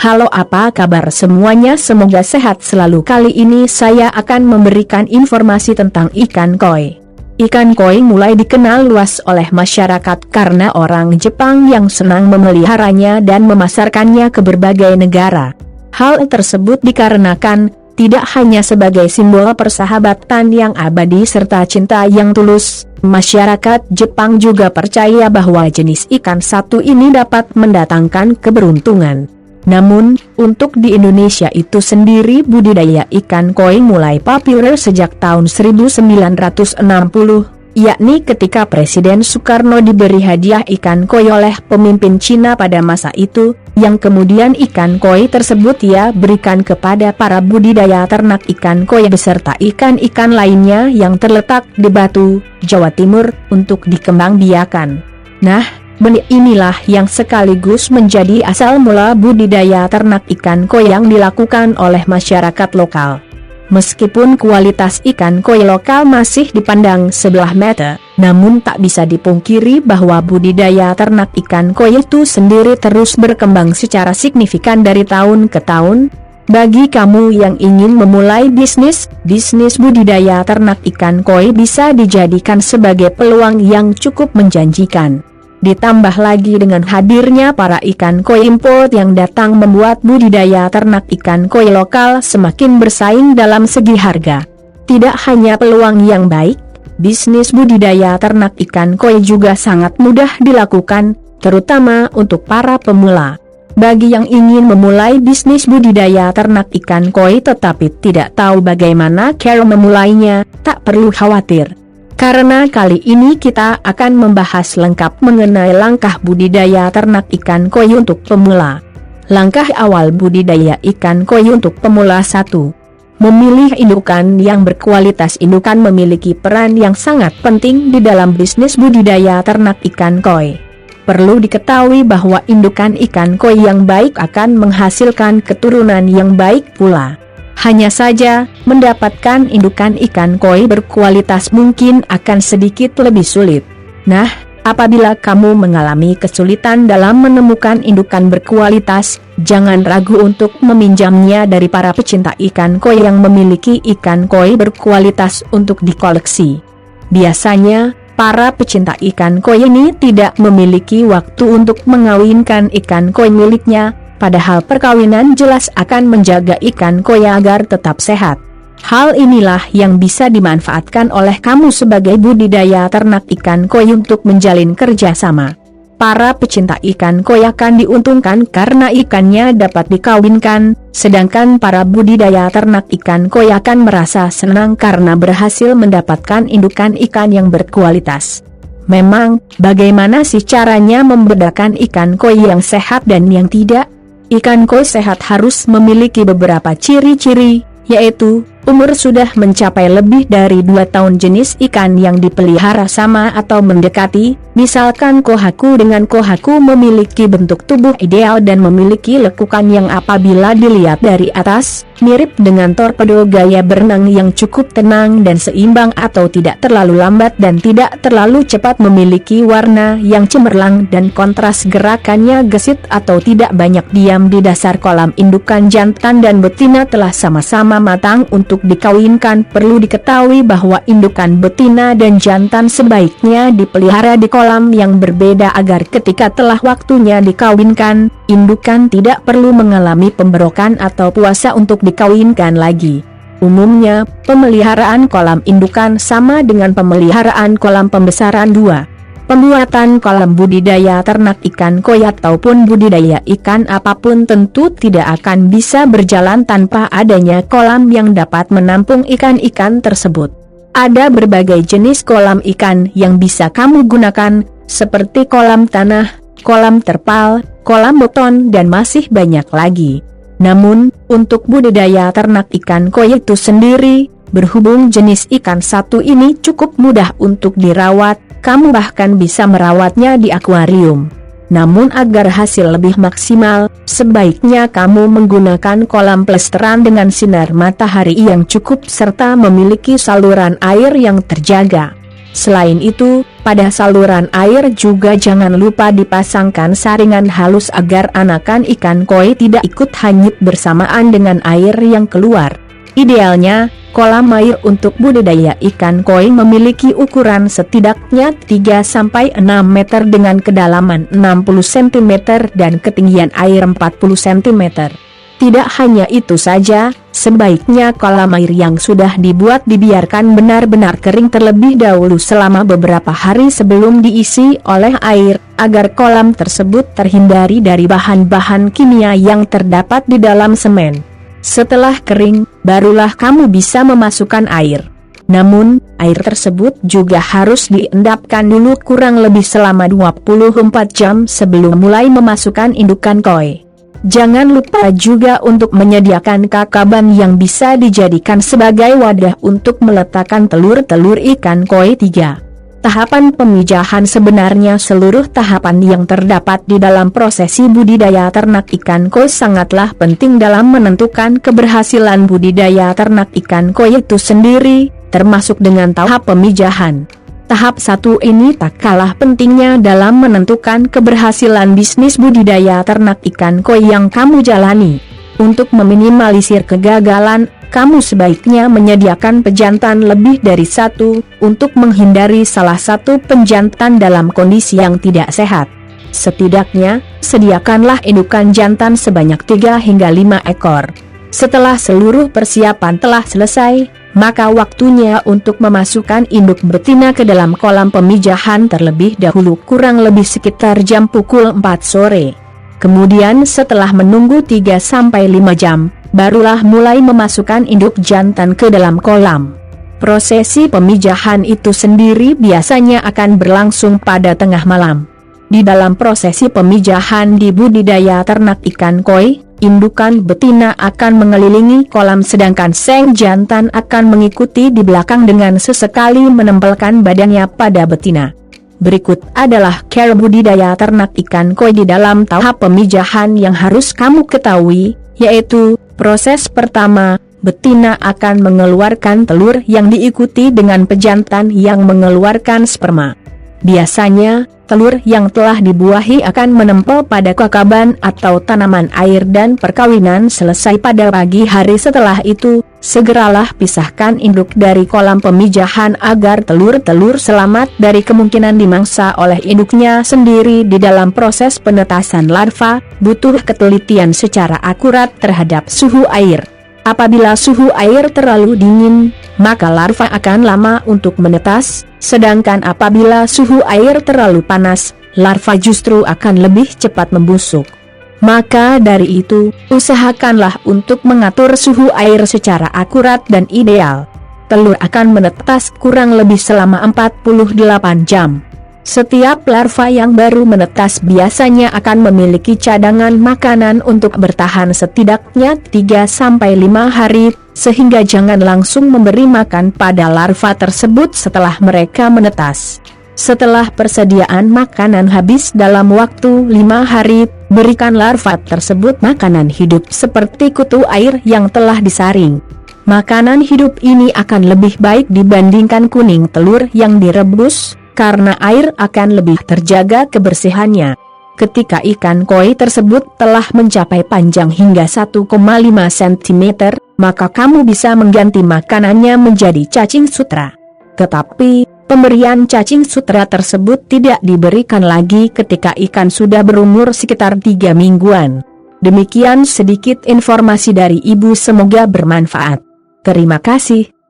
Halo, apa kabar semuanya? Semoga sehat selalu. Kali ini saya akan memberikan informasi tentang ikan koi. Ikan koi mulai dikenal luas oleh masyarakat karena orang Jepang yang senang memeliharanya dan memasarkannya ke berbagai negara. Hal tersebut dikarenakan tidak hanya sebagai simbol persahabatan yang abadi serta cinta yang tulus, masyarakat Jepang juga percaya bahwa jenis ikan satu ini dapat mendatangkan keberuntungan. Namun, untuk di Indonesia itu sendiri budidaya ikan koi mulai populer sejak tahun 1960, yakni ketika Presiden Soekarno diberi hadiah ikan koi oleh pemimpin Cina pada masa itu, yang kemudian ikan koi tersebut ia berikan kepada para budidaya ternak ikan koi beserta ikan-ikan lainnya yang terletak di Batu, Jawa Timur, untuk dikembangbiakan. Nah, benih inilah yang sekaligus menjadi asal mula budidaya ternak ikan koi yang dilakukan oleh masyarakat lokal. Meskipun kualitas ikan koi lokal masih dipandang sebelah mata, namun tak bisa dipungkiri bahwa budidaya ternak ikan koi itu sendiri terus berkembang secara signifikan dari tahun ke tahun. Bagi kamu yang ingin memulai bisnis budidaya ternak ikan koi bisa dijadikan sebagai peluang yang cukup menjanjikan. Ditambah lagi dengan hadirnya para ikan koi import yang datang membuat budidaya ternak ikan koi lokal semakin bersaing dalam segi harga. Tidak hanya peluang yang baik, bisnis budidaya ternak ikan koi juga sangat mudah dilakukan, terutama untuk para pemula. Bagi yang ingin memulai bisnis budidaya ternak ikan koi tetapi tidak tahu bagaimana cara memulainya, tak perlu khawatir. Karena kali ini kita akan membahas lengkap mengenai langkah budidaya ternak ikan koi untuk pemula. Langkah awal budidaya ikan koi untuk pemula. 1. Memilih indukan yang berkualitas. Indukan memiliki peran yang sangat penting di dalam bisnis budidaya ternak ikan koi. Perlu diketahui bahwa indukan ikan koi yang baik akan menghasilkan keturunan yang baik pula. Hanya saja, mendapatkan indukan ikan koi berkualitas mungkin akan sedikit lebih sulit. Nah, apabila kamu mengalami kesulitan dalam menemukan indukan berkualitas, jangan ragu untuk meminjamnya dari para pecinta ikan koi yang memiliki ikan koi berkualitas untuk dikoleksi. Biasanya, para pecinta ikan koi ini tidak memiliki waktu untuk mengawinkan ikan koi miliknya. Padahal perkawinan jelas akan menjaga ikan koi agar tetap sehat. Hal inilah yang bisa dimanfaatkan oleh kamu sebagai budidaya ternak ikan koi untuk menjalin kerjasama. Para pecinta ikan koi akan diuntungkan karena ikannya dapat dikawinkan, sedangkan para budidaya ternak ikan koi akan merasa senang karena berhasil mendapatkan indukan ikan yang berkualitas. Memang, bagaimana sih caranya membedakan ikan koi yang sehat dan yang tidak? Ikan koi sehat harus memiliki beberapa ciri-ciri, yaitu, umur sudah mencapai lebih dari 2 tahun, jenis ikan yang dipelihara sama atau mendekati, misalkan kohaku dengan kohaku memiliki bentuk tubuh ideal dan memiliki lekukan yang apabila dilihat dari atas, mirip dengan torpedo, gaya berenang yang cukup tenang dan seimbang atau tidak terlalu lambat dan tidak terlalu cepat, memiliki warna yang cemerlang dan kontras gerakannya gesit atau tidak banyak diam di dasar kolam. Indukan jantan dan betina telah sama-sama matang untuk dikawinkan. Perlu diketahui bahwa indukan betina dan jantan sebaiknya dipelihara di kolam yang berbeda agar ketika telah waktunya dikawinkan, indukan tidak perlu mengalami pemberokan atau puasa untuk dikawinkan lagi. Umumnya, pemeliharaan kolam indukan sama dengan pemeliharaan kolam pembesaran. 2. Pembuatan kolam budidaya ternak ikan koi ataupun budidaya ikan apapun tentu tidak akan bisa berjalan tanpa adanya kolam yang dapat menampung ikan-ikan tersebut. Ada berbagai jenis kolam ikan yang bisa kamu gunakan, seperti kolam tanah, kolam terpal, kolam beton dan masih banyak lagi. Namun, untuk budidaya ternak ikan koi itu sendiri, berhubung jenis ikan satu ini cukup mudah untuk dirawat, kamu bahkan bisa merawatnya di akuarium. Namun agar hasil lebih maksimal, sebaiknya kamu menggunakan kolam plesteran dengan sinar matahari yang cukup serta memiliki saluran air yang terjaga. Selain itu, pada saluran air juga jangan lupa dipasangkan saringan halus agar anakan ikan koi tidak ikut hanyut bersamaan dengan air yang keluar. Idealnya, kolam air untuk budidaya ikan koi memiliki ukuran setidaknya 3-6 meter dengan kedalaman 60 cm dan ketinggian air 40 cm. Tidak hanya itu saja, sebaiknya kolam air yang sudah dibuat dibiarkan benar-benar kering terlebih dahulu selama beberapa hari sebelum diisi oleh air, agar kolam tersebut terhindari dari bahan-bahan kimia yang terdapat di dalam semen. Setelah kering, barulah kamu bisa memasukkan air. Namun, air tersebut juga harus diendapkan dulu kurang lebih selama 24 jam sebelum mulai memasukkan indukan koi. Jangan lupa juga untuk menyediakan kakaban yang bisa dijadikan sebagai wadah untuk meletakkan telur-telur ikan koi 3. Tahapan pemijahan sebenarnya seluruh tahapan yang terdapat di dalam prosesi budidaya ternak ikan koi sangatlah penting dalam menentukan keberhasilan budidaya ternak ikan koi itu sendiri, termasuk dengan tahap pemijahan. Tahap 1 ini tak kalah pentingnya dalam menentukan keberhasilan bisnis budidaya ternak ikan koi yang kamu jalani. Untuk meminimalisir kegagalan, kamu sebaiknya menyediakan pejantan lebih dari 1, untuk menghindari salah satu penjantan dalam kondisi yang tidak sehat. Setidaknya, sediakanlah indukan jantan sebanyak 3 hingga 5 ekor. Setelah seluruh persiapan telah selesai, maka waktunya untuk memasukkan induk betina ke dalam kolam pemijahan terlebih dahulu kurang lebih sekitar jam pukul 4 sore. Kemudian setelah menunggu 3-5 jam, barulah mulai memasukkan induk jantan ke dalam kolam. Prosesi pemijahan itu sendiri biasanya akan berlangsung pada tengah malam. Di dalam prosesi pemijahan di budidaya ternak ikan koi, indukan betina akan mengelilingi kolam sedangkan seng jantan akan mengikuti di belakang dengan sesekali menempelkan badannya pada betina. Berikut adalah cara budidaya ternak ikan koi di dalam tahap pemijahan yang harus kamu ketahui, yaitu, proses pertama, betina akan mengeluarkan telur yang diikuti dengan pejantan yang mengeluarkan sperma. Biasanya, telur yang telah dibuahi akan menempel pada kakaban atau tanaman air dan perkawinan selesai pada pagi hari. Setelah itu, segeralah pisahkan induk dari kolam pemijahan agar telur-telur selamat dari kemungkinan dimangsa oleh induknya sendiri. Di dalam proses penetasan larva, butuh ketelitian secara akurat terhadap suhu air. Apabila suhu air terlalu dingin, maka larva akan lama untuk menetas, sedangkan apabila suhu air terlalu panas, larva justru akan lebih cepat membusuk. Maka dari itu, usahakanlah untuk mengatur suhu air secara akurat dan ideal. Telur akan menetas kurang lebih selama 48 jam. Setiap larva yang baru menetas biasanya akan memiliki cadangan makanan untuk bertahan setidaknya 3-5 hari, sehingga jangan langsung memberi makan pada larva tersebut setelah mereka menetas. Setelah persediaan makanan habis dalam waktu 5 hari, berikan larva tersebut makanan hidup seperti kutu air yang telah disaring. Makanan hidup ini akan lebih baik dibandingkan kuning telur yang direbus, karena air akan lebih terjaga kebersihannya. Ketika ikan koi tersebut telah mencapai panjang hingga 1,5 cm, maka kamu bisa mengganti makanannya menjadi cacing sutra. Tetapi, pemberian cacing sutra tersebut tidak diberikan lagi ketika ikan sudah berumur sekitar 3 mingguan. Demikian sedikit informasi dari Ibu, semoga bermanfaat. Terima kasih.